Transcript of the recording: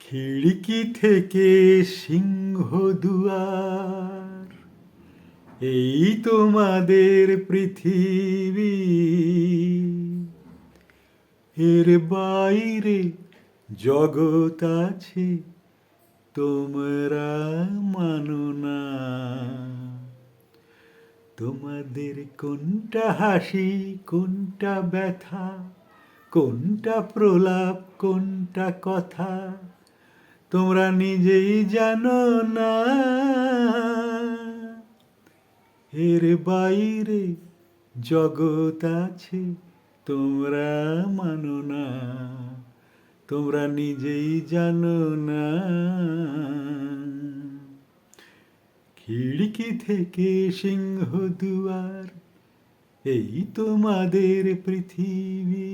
খিড়কি থেকে সিংহ দুয়ার, এই তোমাদের পৃথিবী। এর বাইরে জগৎ আছে, তোমরা মানো না। তোমাদের কোনটা হাসি, কোনটা ব্যথা, কোনটা প্রলাপ, কোনটা কথা, তোমরা নিজেই জানো না। এর বাইরে জগৎ আছে, তোমরা মানো না। তোমরা নিজেই জানো না। খিড়কি থেকে সিংহ দুয়ার, এই তোমাদের পৃথিবী।